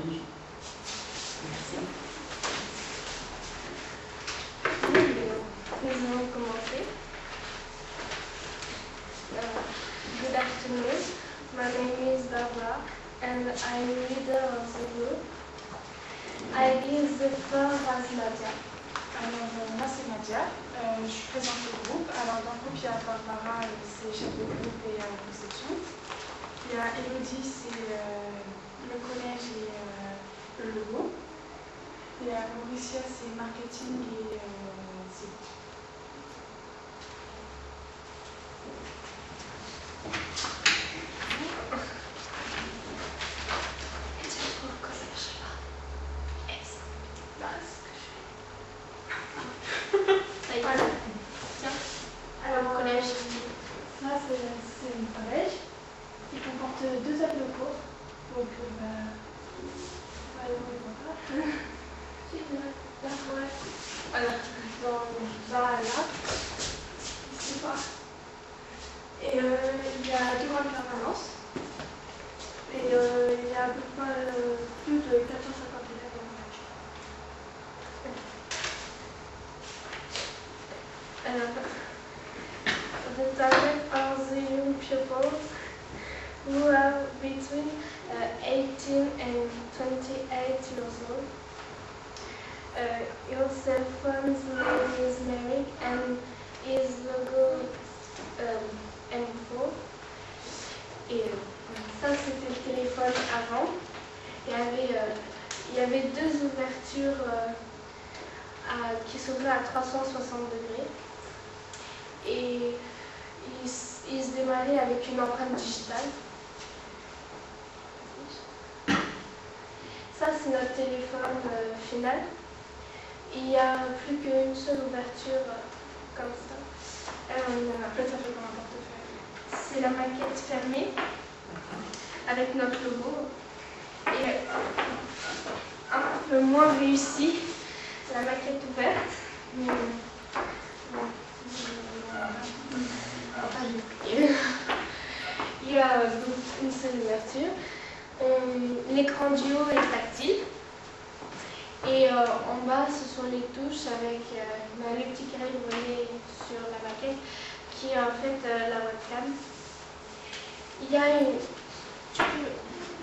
Magnifique. Merci. Nous allons commencer. Good afternoon. My name is Barbara and I'm leader of the group. I give the floor as Nadia. Alors, moi c'est Nadia, je suis présente au groupe. Alors, dans le groupe, il y a Barbara, c'est chef de groupe et conception. Il y a Elodie, c'est le collège et le logo. Il y a Mauricia, c'est marketing et site. Alors, collège. Ça, c'est un collège qui comporte 2 salles de cours. Donc, voilà, là, ici, quoi. Et il y a 2 grandes permanences. Et il y a à peu près plus de 450 élèves dans le The target are the young pupils who are between 18 and 28 years old. Your cell phone's name is Mary and his logo M4. Et ça c'était le téléphone avant. Il y avait 2 ouvertures qui s'ouvraient à 360 degrés. Et il se démarrait avec une empreinte digitale. Ça, c'est notre téléphone final. Il n'y a plus qu'une seule ouverture comme ça. En fait, ça fait comme un portefeuille. C'est la maquette fermée avec notre logo. Et un peu moins réussi, la maquette ouverte. Il y a donc une seule ouverture. L'écran du haut est tactile. Et en bas, ce sont les touches avec les petits carrés que vous voyez sur la maquette qui est en fait la webcam. Il y a une...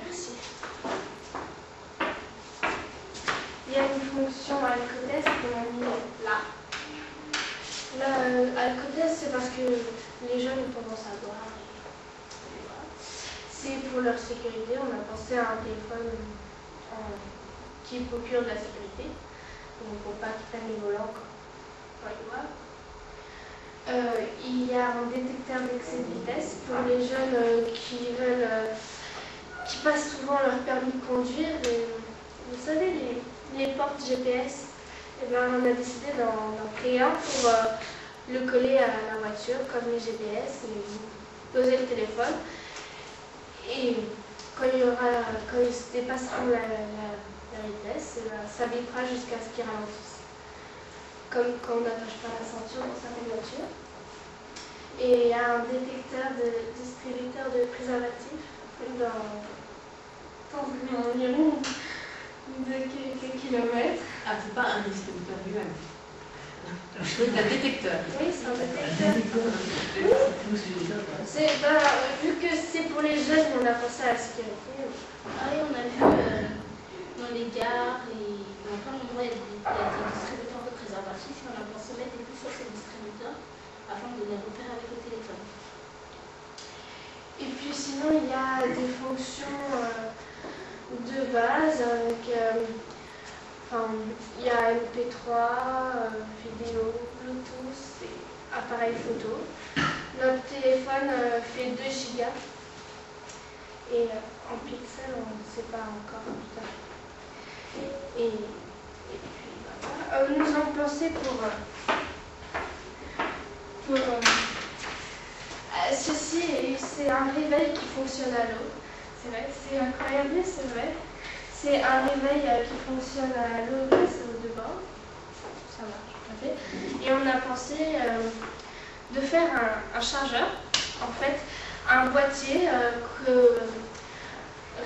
Merci. Il y a une fonction alcotest qu'on a mis là. Là, alcotest, c'est parce que les jeunes ont tendance à boire. C'est pour leur sécurité. On a pensé à un téléphone qui procure de la sécurité. Donc, pour pas qu'ils prennent les volants quand ils boivent. Il y a un détecteur d'excès de vitesse pour les jeunes qui passent souvent leur permis de conduire. Et, vous savez, les portes GPS, eh bien, on a décidé d'en créer un pour le coller à la voiture, comme les GPS, et vous posez le téléphone. Et quand ils se dépasseront la vitesse, eh bien, ça vibrera jusqu'à ce qu'ils ralentissent. Comme quand on n'attache pas la ceinture dans certaines voitures. Et il y a un détecteur de distributeur de préservatifs dans environ de quelques kilomètres. Ah, c'est pas un distributeur lui-même. C'est un détecteur. Oui, c'est un détecteur. Vu que c'est pour les jeunes, on a pensé à la sécurité. Ah oui, on a vu dans les gares et dans plein d'endroits, il y a des distributeurs de préservatifs et on a pensé mettre des puces sur ces distributeurs afin de les repérer avec le téléphone. Et puis sinon, il y a des fonctions de base avec... il y a MP3, vidéo, Bluetooth et appareil photo. Notre téléphone fait 2 Go. Et en pixels, on ne sait pas encore tout à fait. Et puis voilà. Nous avons pensé pour ceci, c'est un réveil qui fonctionne à l'eau. C'est vrai, c'est incroyable, c'est vrai. C'est un réveil qui fonctionne à l'eau grâce aux 2 bords. Ça marche tout à fait. Et on a pensé de faire un chargeur, en fait, un boîtier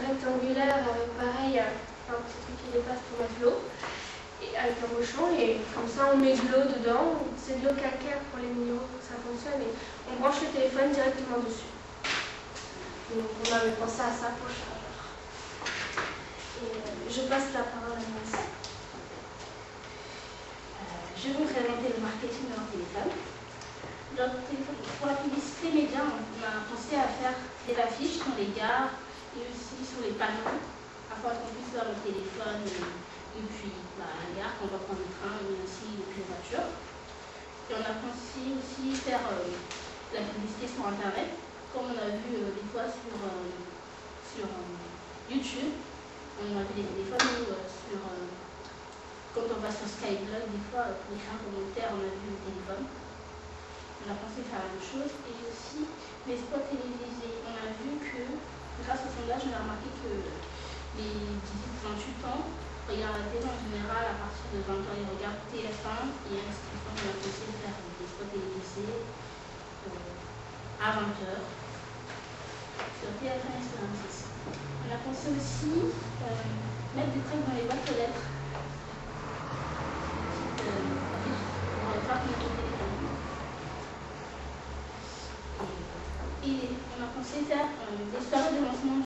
rectangulaire, pareil, un petit truc qui dépasse pour mettre de l'eau, et avec un bouchon, et comme ça on met de l'eau dedans. C'est de l'eau calcaire pour les minéraux pour que ça fonctionne, et on branche le téléphone directement dessus. Donc on avait pensé à ça pour le chargeur. Et je passe la parole à Nancy. Je vais vous présenter le marketing de notre téléphone. Pour la publicité média, on a pensé à faire des affiches sur les gares et aussi sur les panneaux, afin qu'on puisse voir le téléphone depuis la gare, quand on va prendre le train, mais aussi depuis les voitures. Et on a pensé aussi faire la publicité sur Internet, comme on a vu des fois sur YouTube. On a vu des téléphones quand on va sur Skyblog, des fois, pour écrire un commentaire, on a vu le téléphone. On a pensé faire la même chose. Et aussi, les spots télévisés. On a vu que, grâce au sondage, on a remarqué que les 18-28 ans regardent la télé en général à partir de 20 ans. Ils regardent TF1 et ainsi de suite. On a pensé faire des spots télévisés à 20 h sur TF1 et sur M6. On a pensé aussi mettre des trucs dans les boîtes aux lettres. Et on a pensé faire des soirées de lancement